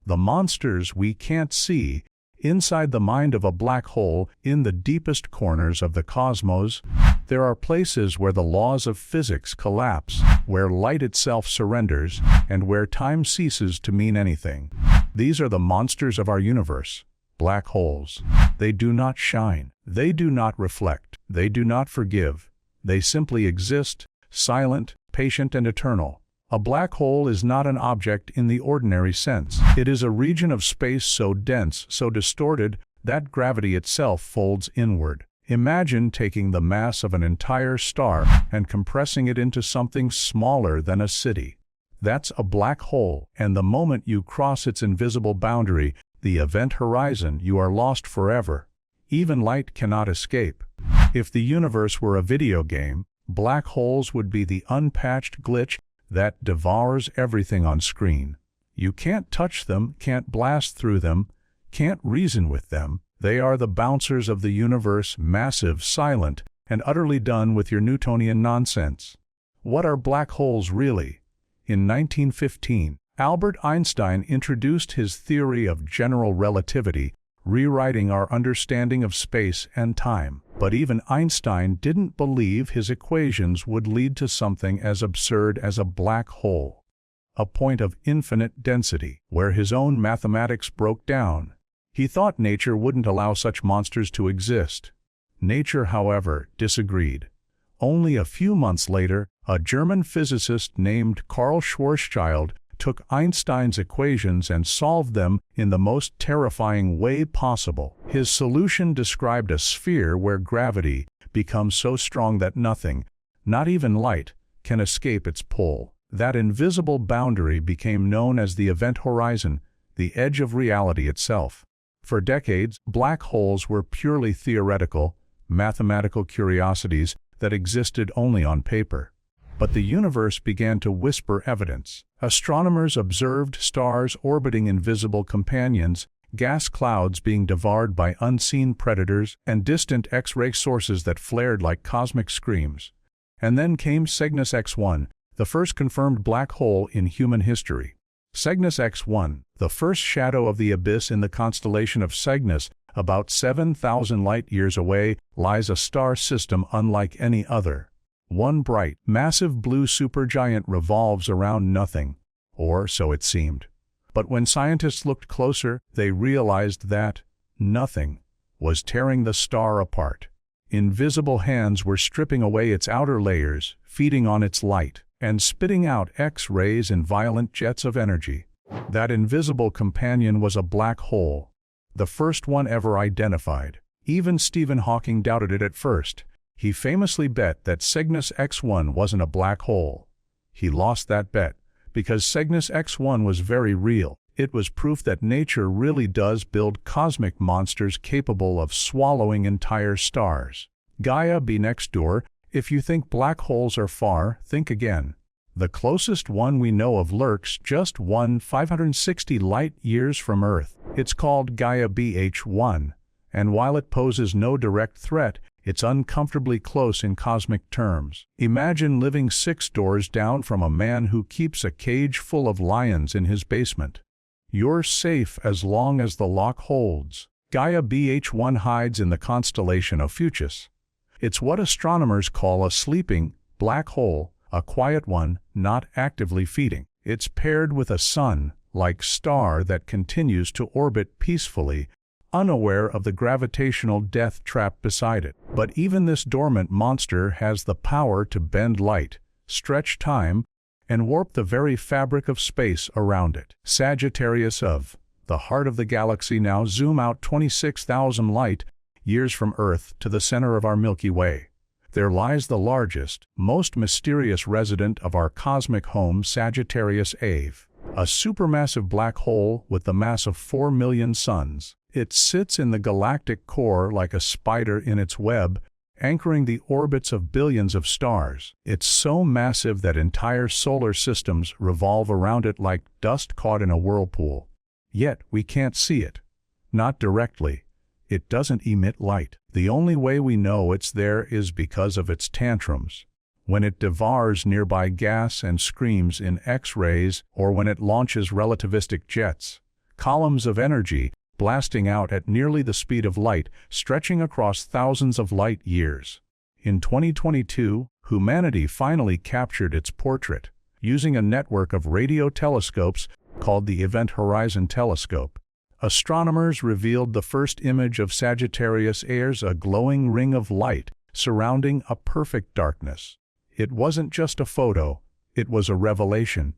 the monsters we can't see, inside the mind of a black hole, in the deepest corners of the cosmos, there are places where the laws of physics collapse, where light itself surrenders, and where time ceases to mean anything. These are the monsters of our universe, black holes. They do not shine. They do not reflect. They do not forgive. They simply exist, silent, patient, and eternal. A black hole is not an object in the ordinary sense. It is a region of space so dense, so distorted, that gravity itself folds inward. Imagine taking the mass of an entire star and compressing it into something smaller than a city. That's a black hole, and the moment you cross its invisible boundary, the event horizon, you are lost forever. Even light cannot escape. If the universe were a video game, black holes would be the unpatched glitch that devours everything on screen. You can't touch them, can't blast through them, can't reason with them. They are the bouncers of the universe, massive, silent, and utterly done with your Newtonian nonsense. What are black holes really? In 1915, Albert Einstein introduced his theory of general relativity, rewriting our understanding of space and time. But even Einstein didn't believe his equations would lead to something as absurd as a black hole, a point of infinite density, where his own mathematics broke down. He thought nature wouldn't allow such monsters to exist. Nature, however, disagreed. Only a few months later, a German physicist named Karl Schwarzschild took Einstein's equations and solved them in the most terrifying way possible. His solution described a sphere where gravity becomes so strong that nothing, not even light, can escape its pull. That invisible boundary became known as the event horizon, the edge of reality itself. For decades, black holes were purely theoretical, mathematical curiosities that existed only on paper. But the universe began to whisper evidence. Astronomers observed stars orbiting invisible companions, gas clouds being devoured by unseen predators, and distant X-ray sources that flared like cosmic screams. And then came Cygnus X1, the first confirmed black hole in human history. Cygnus X1, the first shadow of the abyss in the constellation of Cygnus, about 7,000 light-years away, lies a star system unlike any other. One bright, massive blue supergiant revolves around nothing, or so it seemed. But when scientists looked closer, they realized that nothing was tearing the star apart. Invisible hands were stripping away its outer layers, feeding on its light, and spitting out X-rays in violent jets of energy. That invisible companion was a black hole, the first one ever identified. Even Stephen Hawking doubted it at first. He famously bet that Cygnus X1 wasn't a black hole. He lost that bet because Cygnus X1 was very real. It was proof that nature really does build cosmic monsters capable of swallowing entire stars. Gaia be next door. If you think black holes are far, think again. The closest one we know of lurks just 560 light-years from Earth. It's called Gaia BH1, and while it poses no direct threat, it's uncomfortably close in cosmic terms. Imagine living 6 doors down from a man who keeps a cage full of lions in his basement. You're safe as long as the lock holds. Gaia BH1 hides in the constellation Ophiuchus. It's what astronomers call a sleeping black hole, a quiet one, not actively feeding. It's paired with a sun-like star that continues to orbit peacefully, unaware of the gravitational death trap beside it. But even this dormant monster has the power to bend light, stretch time, and warp the very fabric of space around it. Sagittarius A, the heart of the galaxy. Now zoom out 26,000 light-years from Earth to the center of our Milky Way. There lies the largest, most mysterious resident of our cosmic home, Sagittarius A, a supermassive black hole with the mass of 4 million suns. It sits in the galactic core like a spider in its web, anchoring the orbits of billions of stars. It's so massive that entire solar systems revolve around it like dust caught in a whirlpool. Yet we can't see it. Not directly. It doesn't emit light. The only way we know it's there is because of its tantrums. When it devours nearby gas and screams in X-rays, or when it launches relativistic jets. columns of energy blasting out at nearly the speed of light, stretching across thousands of light years. In 2022, humanity finally captured its portrait, using a network of radio telescopes called the Event Horizon Telescope. Astronomers revealed the first image of Sagittarius A, a glowing ring of light surrounding a perfect darkness. It wasn't just a photo, it was a revelation.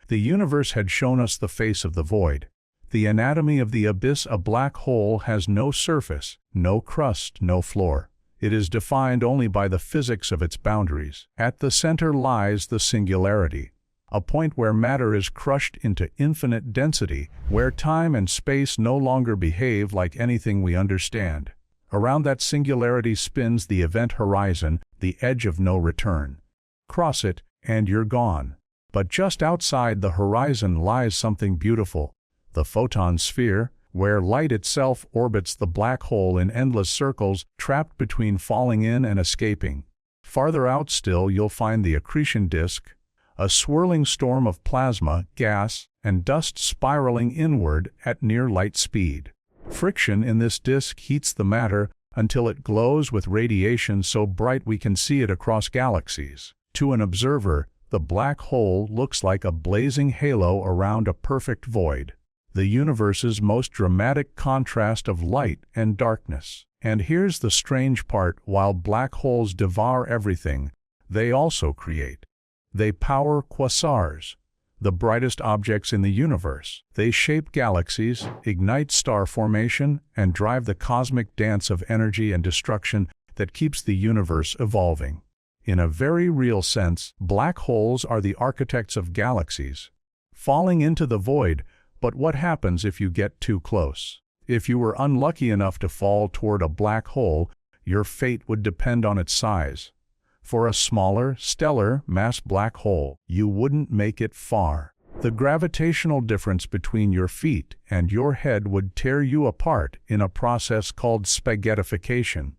The universe had shown us the face of the void, the anatomy of the abyss. A black hole has no surface, no crust, no floor. It is defined only by the physics of its boundaries. At the center lies the singularity, a point where matter is crushed into infinite density, where time and space no longer behave like anything we understand. Around that singularity spins the event horizon, the edge of no return. Cross it, and you're gone. But just outside the horizon lies something beautiful, the photon sphere, where light itself orbits the black hole in endless circles, trapped between falling in and escaping. Farther out still you'll find the accretion disk, a swirling storm of plasma, gas, and dust spiraling inward at near light speed. Friction in this disk heats the matter until it glows with radiation so bright we can see it across galaxies. To an observer, the black hole looks like a blazing halo around a perfect void, the universe's most dramatic contrast of light and darkness. And here's the strange part: while black holes devour everything, they also create. They power quasars, the brightest objects in the universe. They shape galaxies, ignite star formation, and drive the cosmic dance of energy and destruction that keeps the universe evolving. In a very real sense, black holes are the architects of galaxies, falling into the void. But what happens if you get too close? If you were unlucky enough to fall toward a black hole, your fate would depend on its size. For a smaller, stellar, mass black hole, you wouldn't make it far. The gravitational difference between your feet and your head would tear you apart in a process called spaghettification.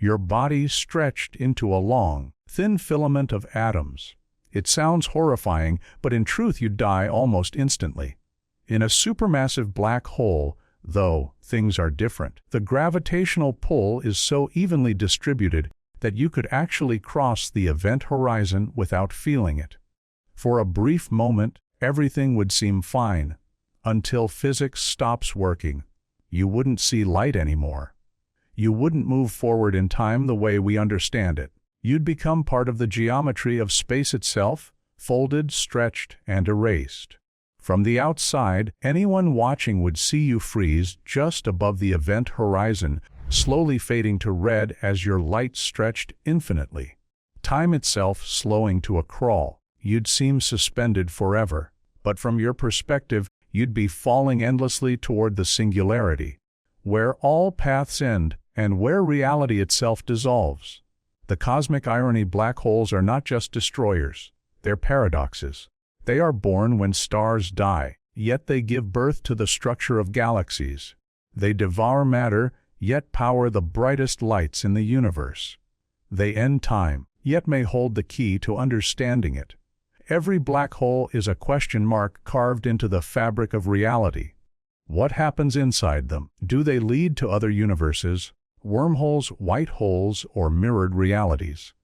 Your body stretched into a long, thin filament of atoms. It sounds horrifying, but in truth you'd die almost instantly. In a supermassive black hole, though, things are different. The gravitational pull is so evenly distributed that you could actually cross the event horizon without feeling it. For a brief moment, everything would seem fine, until physics stops working. You wouldn't see light anymore. You wouldn't move forward in time the way we understand it. You'd become part of the geometry of space itself, folded, stretched, and erased. From the outside, anyone watching would see you freeze just above the event horizon, slowly fading to red as your light stretched infinitely. Time itself slowing to a crawl. You'd seem suspended forever. But from your perspective, you'd be falling endlessly toward the singularity, where all paths end and where reality itself dissolves. The cosmic irony: black holes are not just destroyers, they're paradoxes. They are born when stars die, yet they give birth to the structure of galaxies. They devour matter, yet power the brightest lights in the universe. They end time, yet may hold the key to understanding it. Every black hole is a question mark carved into the fabric of reality. What happens inside them? Do they lead to other universes, wormholes, white holes, or mirrored realities?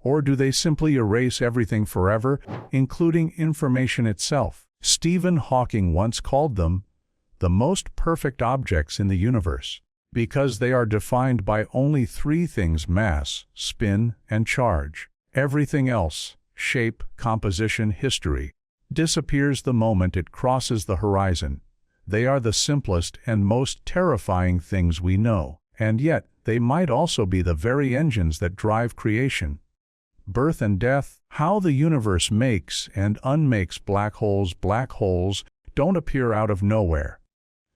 Or do they simply erase everything forever, including information itself? Stephen Hawking once called them the most perfect objects in the universe, because they are defined by only three things: mass, spin, and charge. Everything else, shape, composition, history, disappears the moment it crosses the horizon. They are the simplest and most terrifying things we know, and yet they might also be the very engines that drive creation. Birth and death, how the universe makes and unmakes black holes. Black holes don't appear out of nowhere.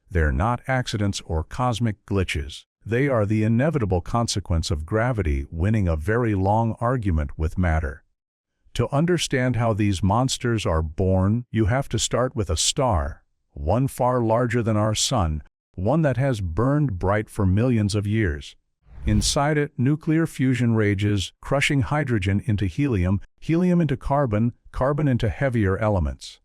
They're not accidents or cosmic glitches. They are the inevitable consequence of gravity winning a very long argument with matter. To understand how these monsters are born, you have to start with a star, one far larger than our sun, one that has burned bright for millions of years. Inside it, nuclear fusion rages, crushing hydrogen into helium, helium into carbon, carbon into heavier elements.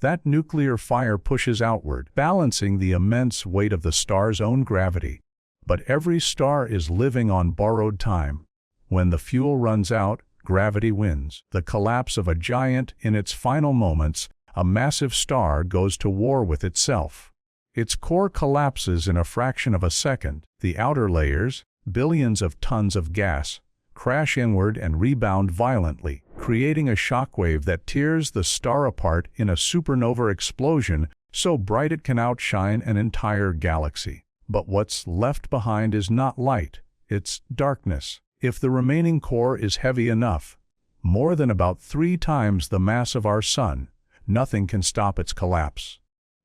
That nuclear fire pushes outward, balancing the immense weight of the star's own gravity. But every star is living on borrowed time. When the fuel runs out, gravity wins. The collapse of a giant in its final moments, a massive star goes to war with itself. Its core collapses in a fraction of a second. The outer layers, billions of tons of gas, crash inward and rebound violently, creating a shockwave that tears the star apart in a supernova explosion so bright it can outshine an entire galaxy. But what's left behind is not light, it's darkness. If the remaining core is heavy enough, more than about 3 times the mass of our Sun, nothing can stop its collapse.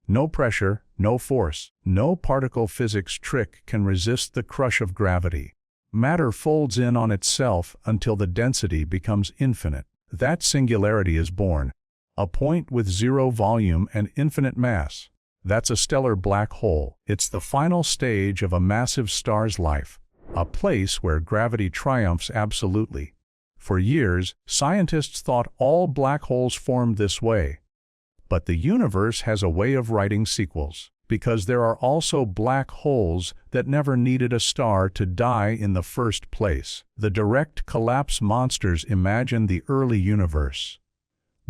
No pressure, no force, no particle physics trick can resist the crush of gravity. Matter folds in on itself until the density becomes infinite. That singularity is born, a point with 0 volume and infinite mass. That's a stellar black hole. It's the final stage of a massive star's life, a place where gravity triumphs absolutely. For years, scientists thought all black holes formed this way. But the universe has a way of writing sequels, because there are also black holes that never needed a star to die in the first place. The direct collapse monsters imagine the early universe.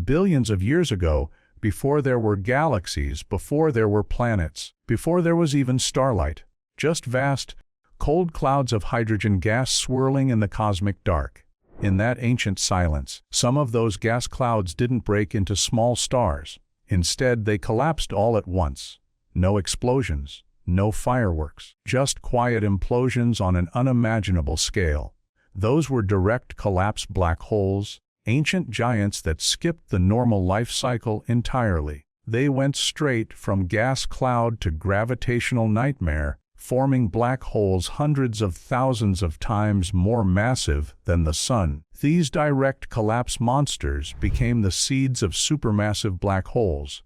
Billions of years ago, before there were galaxies, before there were planets, before there was even starlight, just vast, cold clouds of hydrogen gas swirling in the cosmic dark. In that ancient silence, some of those gas clouds didn't break into small stars. Instead, they collapsed all at once. No explosions, no fireworks, just quiet implosions on an unimaginable scale. Those were direct collapse black holes, ancient giants that skipped the normal life cycle entirely. They went straight from gas cloud to gravitational nightmare, forming black holes hundreds of thousands of times more massive than the Sun. These direct collapse monsters became the seeds of supermassive black holes,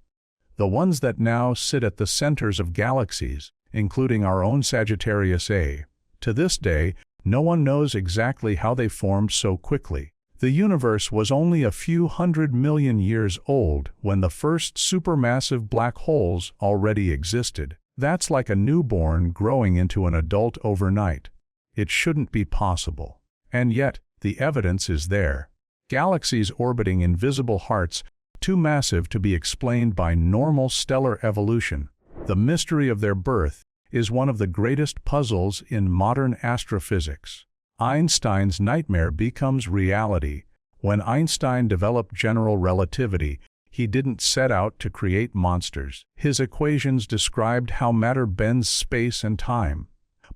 the ones that now sit at the centers of galaxies, including our own Sagittarius A. To this day, no one knows exactly how they formed so quickly. The universe was only a few 100 million years old when the first supermassive black holes already existed. That's like a newborn growing into an adult overnight. It shouldn't be possible. And yet, the evidence is there. Galaxies orbiting invisible hearts, too massive to be explained by normal stellar evolution. The mystery of their birth is one of the greatest puzzles in modern astrophysics. Einstein's nightmare becomes reality. When Einstein developed general relativity, he didn't set out to create monsters. His equations described how matter bends space and time.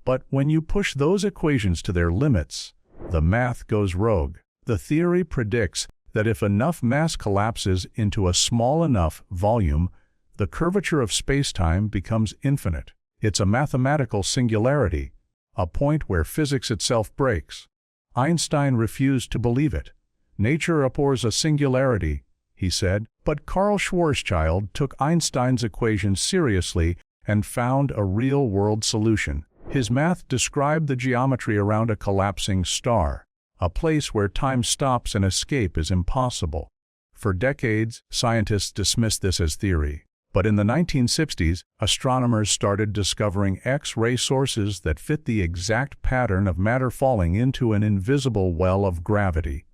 But when you push those equations to their limits, the math goes rogue. The theory predicts that if enough mass collapses into a small enough volume, the curvature of spacetime becomes infinite. It's a mathematical singularity, a point where physics itself breaks. Einstein refused to believe it. Nature abhors a singularity, he said, but Carl Schwarzschild took Einstein's equations seriously and found a real-world solution. His math described the geometry around a collapsing star, a place where time stops and escape is impossible. For decades, scientists dismissed this as theory. But in the 1960s, astronomers started discovering X-ray sources that fit the exact pattern of matter falling into an invisible well of gravity.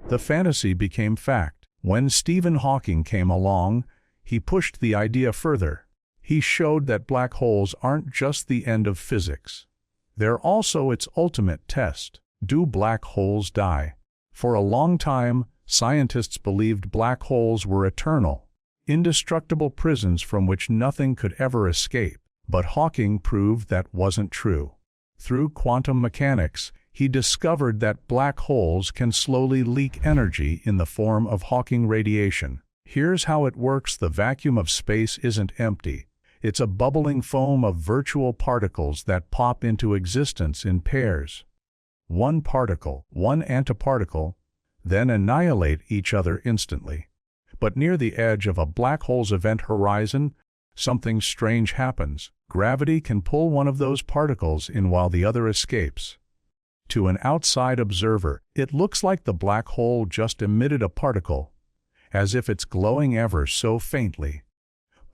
The fantasy became fact. When Stephen Hawking came along, he pushed the idea further. He showed that black holes aren't just the end of physics. They're also its ultimate test. Do black holes die? For a long time, scientists believed black holes were eternal, indestructible prisons from which nothing could ever escape. But Hawking proved that wasn't true. Through quantum mechanics, he discovered that black holes can slowly leak energy in the form of Hawking radiation. Here's how it works. The vacuum of space isn't empty. It's a bubbling foam of virtual particles that pop into existence in pairs. One particle, one antiparticle, then annihilate each other instantly. But near the edge of a black hole's event horizon, something strange happens. Gravity can pull one of those particles in while the other escapes. To an outside observer, it looks like the black hole just emitted a particle, as if it's glowing ever so faintly.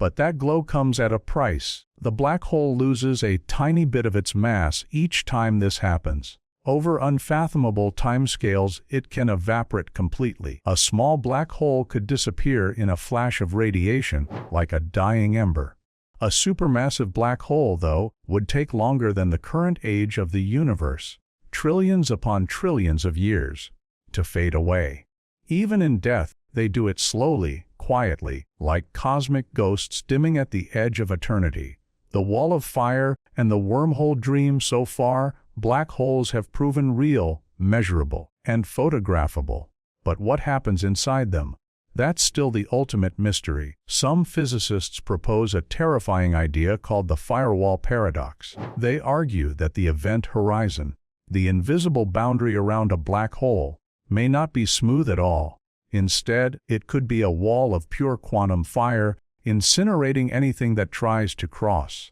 But that glow comes at a price. The black hole loses a tiny bit of its mass each time this happens. Over unfathomable timescales, it can evaporate completely. A small black hole could disappear in a flash of radiation, like a dying ember. A supermassive black hole, though, would take longer than the current age of the universe, trillions upon trillions of years, to fade away. Even in death, they do it slowly, quietly, like cosmic ghosts dimming at the edge of eternity. The wall of fire and the wormhole dream. So far, black holes have proven real, measurable, and photographable. But what happens inside them? That's still the ultimate mystery. Some physicists propose a terrifying idea called the firewall paradox. They argue that the event horizon, the invisible boundary around a black hole, may not be smooth at all. Instead, it could be a wall of pure quantum fire, incinerating anything that tries to cross.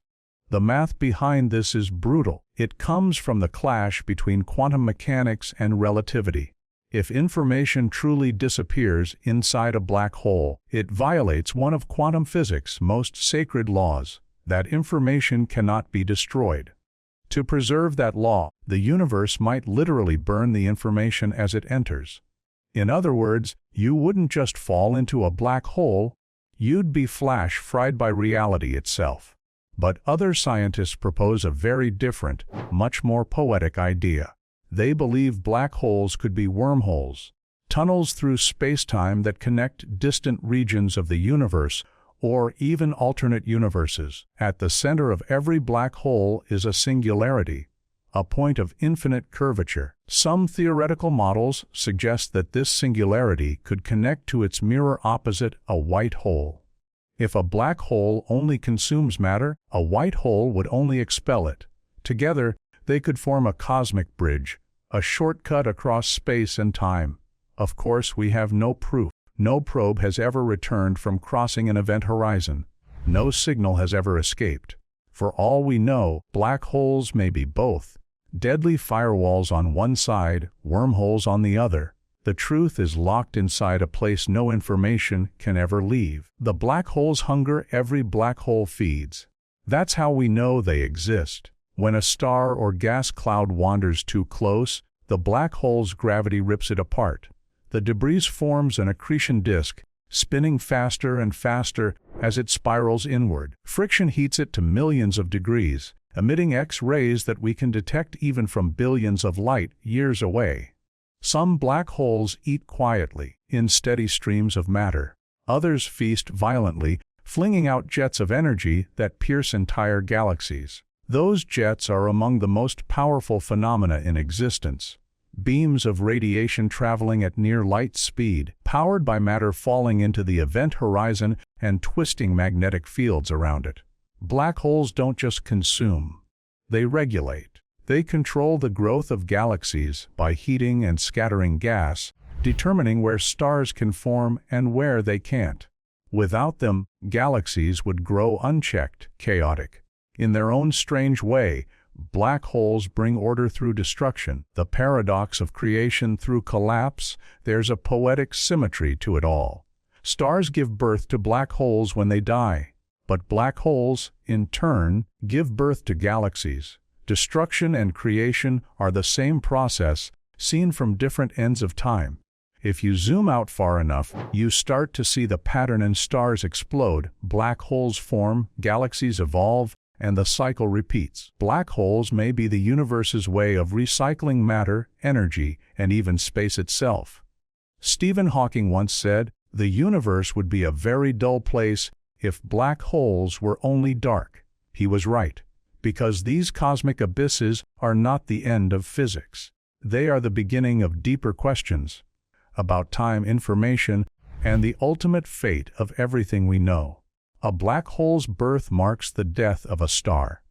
The math behind this is brutal. It comes from the clash between quantum mechanics and relativity. If information truly disappears inside a black hole, it violates one of quantum physics' most sacred laws: that information cannot be destroyed. To preserve that law, the universe might literally burn the information as it enters. In other words, you wouldn't just fall into a black hole, you'd be flash fried by reality itself. But other scientists propose a very different, much more poetic idea. They believe black holes could be wormholes, tunnels through space-time that connect distant regions of the universe, or even alternate universes. At the center of every black hole is a singularity, a point of infinite curvature. Some theoretical models suggest that this singularity could connect to its mirror opposite, a white hole. If a black hole only consumes matter, a white hole would only expel it. Together, they could form a cosmic bridge, a shortcut across space and time. Of course, we have no proof. No probe has ever returned from crossing an event horizon. No signal has ever escaped. For all we know, black holes may be both. Deadly firewalls on one side, wormholes on the other. The truth is locked inside a place no information can ever leave. The black hole's hunger every black hole feeds. That's how we know they exist. When a star or gas cloud wanders too close, the black hole's gravity rips it apart. The debris forms an accretion disk, spinning faster and faster as it spirals inward. Friction heats it to millions of degrees, emitting X-rays that we can detect even from billions of light years away. Some black holes eat quietly, in steady streams of matter. Others feast violently, flinging out jets of energy that pierce entire galaxies. Those jets are among the most powerful phenomena in existence. Beams of radiation traveling at near light speed, powered by matter falling into the event horizon and twisting magnetic fields around it. Black holes don't just consume, they regulate. They control the growth of galaxies by heating and scattering gas, determining where stars can form and where they can't. Without them, galaxies would grow unchecked, chaotic. In their own strange way, black holes bring order through destruction, the paradox of creation through collapse. There's a poetic symmetry to it all. Stars give birth to black holes when they die, but black holes, in turn, give birth to galaxies. Destruction and creation are the same process, seen from different ends of time. If you zoom out far enough, you start to see the pattern, and stars explode, black holes form, galaxies evolve, and the cycle repeats. Black holes may be the universe's way of recycling matter, energy, and even space itself. Stephen Hawking once said, "The universe would be a very dull place if black holes were only dark." He was right, because these cosmic abysses are not the end of physics. They are the beginning of deeper questions about time, information, and the ultimate fate of everything we know. A black hole's birth marks the death of a star.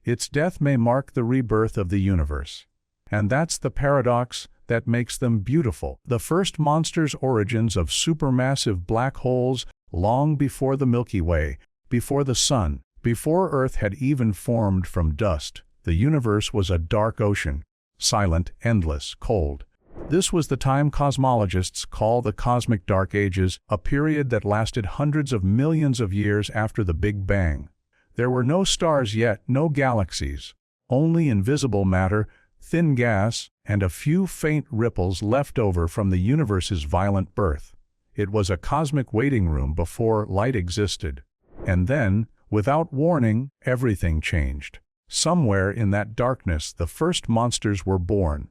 Its death may mark the rebirth of the universe. And that's the paradox that makes them beautiful. The first monsters' origins of supermassive black holes, long before the Milky Way, before the Sun, before Earth had even formed from dust. The universe was a dark ocean, silent, endless, cold. This was the time cosmologists call the Cosmic Dark Ages, a period that lasted hundreds of millions of years after the Big Bang. There were no stars yet, no galaxies, only invisible matter, thin gas, and a few faint ripples left over from the universe's violent birth. It was a cosmic waiting room before light existed. And then, without warning, everything changed. Somewhere in that darkness, the first monsters were born.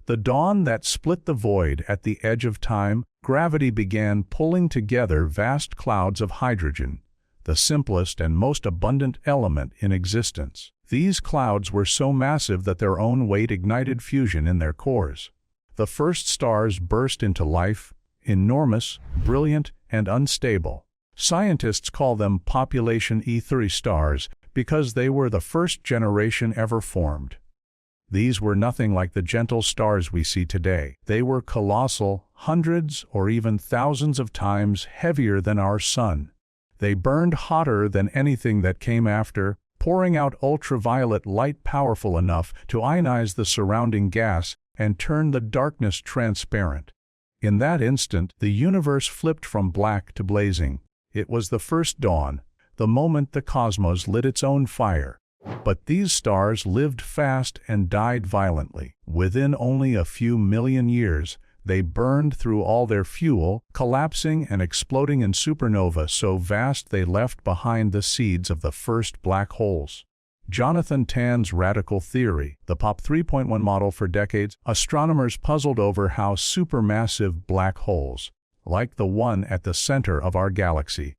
The dawn that split the void at the edge of time, gravity began pulling together vast clouds of hydrogen, the simplest and most abundant element in existence. These clouds were so massive that their own weight ignited fusion in their cores. The first stars burst into life, enormous, brilliant, and unstable. Scientists call them population E3 stars because they were the first generation ever formed. These were nothing like the gentle stars we see today. They were colossal, hundreds or even thousands of times heavier than our sun. They burned hotter than anything that came after, pouring out ultraviolet light powerful enough to ionize the surrounding gas and turn the darkness transparent. In that instant, the universe flipped from black to blazing. It was the first dawn, the moment the cosmos lit its own fire. But these stars lived fast and died violently. Within only a few million years, they burned through all their fuel, collapsing and exploding in supernova so vast they left behind the seeds of the first black holes. Jonathan Tan's radical theory, the POP 3.1 model. For decades, astronomers puzzled over how supermassive black holes, like the one at the center of our galaxy,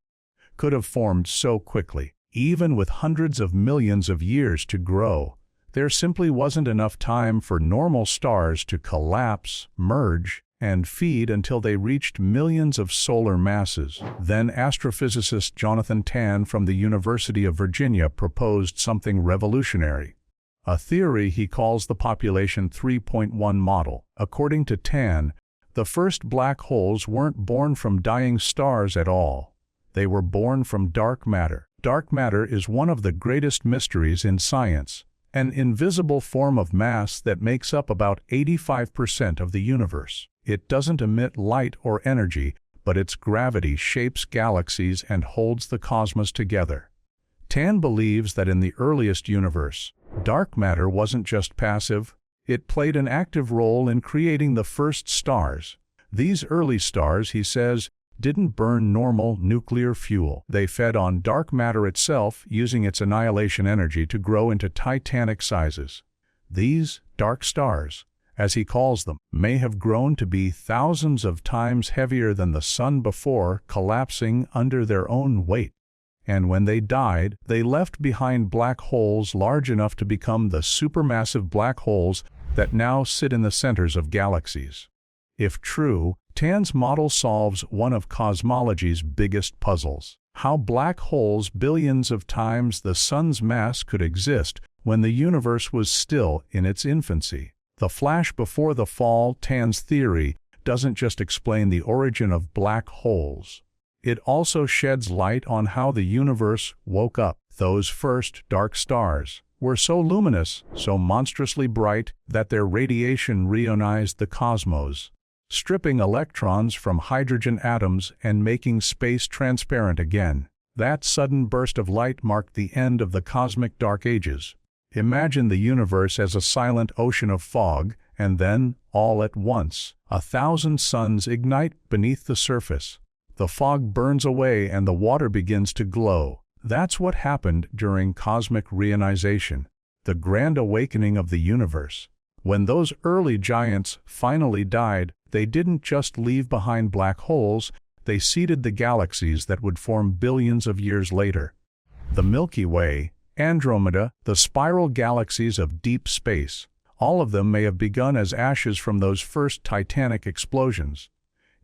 could have formed so quickly. Even with hundreds of millions of years to grow, there simply wasn't enough time for normal stars to collapse, merge, and feed until they reached millions of solar masses. Then astrophysicist Jonathan Tan from the University of Virginia proposed something revolutionary, a theory he calls the population 3.1 model. According to Tan, the first black holes weren't born from dying stars at all. They were born from dark matter. Dark matter is one of the greatest mysteries in science, an invisible form of mass that makes up about 85% of the universe. It doesn't emit light or energy, but its gravity shapes galaxies and holds the cosmos together. Tan believes that in the earliest universe, dark matter wasn't just passive, it played an active role in creating the first stars. These early stars, he says, didn't burn normal nuclear fuel. They fed on dark matter itself, using its annihilation energy to grow into titanic sizes. These dark stars, as he calls them, may have grown to be thousands of times heavier than the sun before collapsing under their own weight. And when they died, they left behind black holes large enough to become the supermassive black holes that now sit in the centers of galaxies. If true, Tan's model solves one of cosmology's biggest puzzles: how black holes billions of times the sun's mass could exist when the universe was still in its infancy. The flash before the fall, Tan's theory, doesn't just explain the origin of black holes. It also sheds light on how the universe woke up. Those first dark stars were so luminous, so monstrously bright, that their radiation reionized the cosmos, stripping electrons from hydrogen atoms and making space transparent again. That sudden burst of light marked the end of the cosmic dark ages. Imagine the universe as a silent ocean of fog, and then, all at once, 1,000 suns ignite beneath the surface. The fog burns away and the water begins to glow. That's what happened during cosmic reionization, the grand awakening of the universe. When those early giants finally died, they didn't just leave behind black holes, they seeded the galaxies that would form billions of years later. The Milky Way, Andromeda, the spiral galaxies of deep space, all of them may have begun as ashes from those first titanic explosions.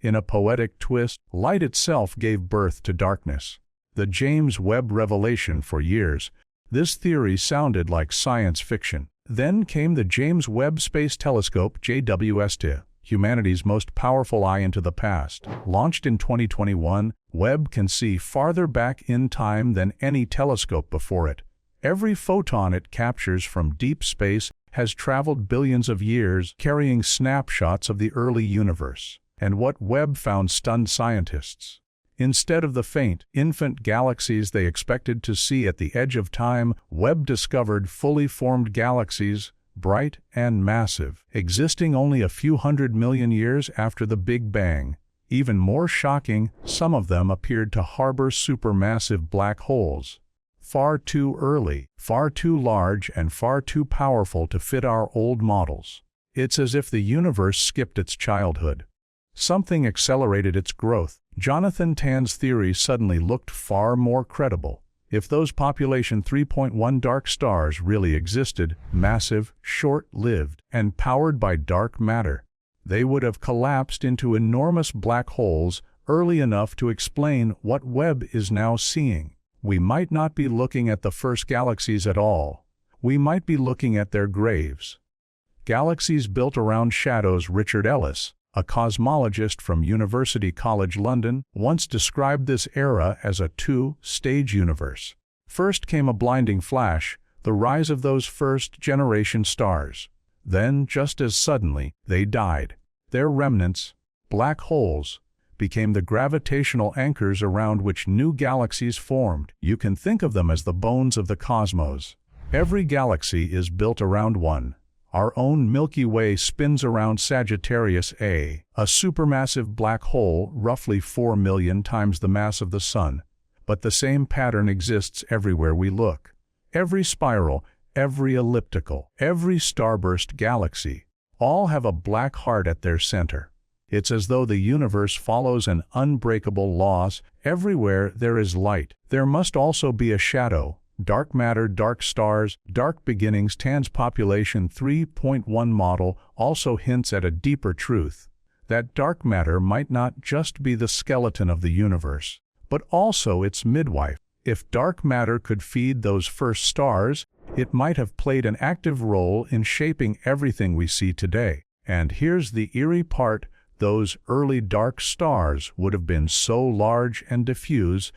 In a poetic twist, light itself gave birth to darkness. The James Webb revelation. For years, this theory sounded like science fiction. Then came the James Webb Space Telescope, JWST, humanity's most powerful eye into the past. Launched in 2021, Webb can see farther back in time than any telescope before it. Every photon it captures from deep space has traveled billions of years carrying snapshots of the early universe. And what Webb found stunned scientists. Instead of the faint, infant galaxies they expected to see at the edge of time, Webb discovered fully formed galaxies, bright and massive, existing only a few 100 million years after the Big Bang. Even more shocking, some of them appeared to harbor supermassive black holes. Far too early, far too large, and far too powerful to fit our old models. It's as if the universe skipped its childhood. Something accelerated its growth. Jonathan Tan's theory suddenly looked far more credible. If those population 3.1 dark stars really existed, massive, short-lived, and powered by dark matter, they would have collapsed into enormous black holes early enough to explain what Webb is now seeing. We might not be looking at the first galaxies at all. We might be looking at their graves. Galaxies built around shadows. Richard Ellis, a cosmologist from University College London, once described this era as a two-stage universe. First came a blinding flash, the rise of those first-generation stars. Then, just as suddenly, they died. Their remnants, black holes, became the gravitational anchors around which new galaxies formed. You can think of them as the bones of the cosmos. Every galaxy is built around one. Our own Milky Way spins around Sagittarius A, a supermassive black hole roughly 4 million times the mass of the Sun. But the same pattern exists everywhere we look. Every spiral, every elliptical, every starburst galaxy, all have a black heart at their center. It's as though the universe follows an unbreakable law. Everywhere there is light, there must also be a shadow. Dark matter, dark stars, dark beginnings. Tan's population 3.1 model also hints at a deeper truth, that dark matter might not just be the skeleton of the universe, but also its midwife. If dark matter could feed those first stars, it might have played an active role in shaping everything we see today. And here's the eerie part, those early dark stars would have been so large and diffuse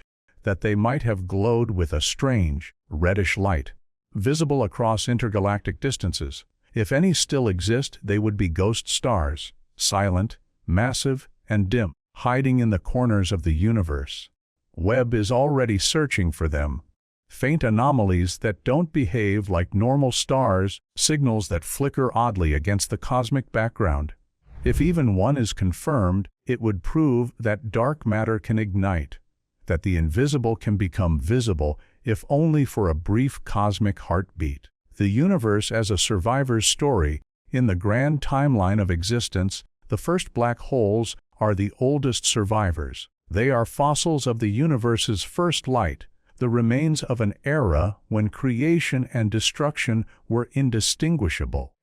that they might have glowed with a strange, reddish light, visible across intergalactic distances. If any still exist, they would be ghost stars, silent, massive, and dim, hiding in the corners of the universe. Webb is already searching for them. Faint anomalies that don't behave like normal stars, signals that flicker oddly against the cosmic background. If even one is confirmed, it would prove that dark matter can ignite, that the invisible can become visible, if only for a brief cosmic heartbeat. The universe as a survivor's story. In the grand timeline of existence, the first black holes are the oldest survivors. They are fossils of the universe's first light, the remains of an era when creation and destruction were indistinguishable.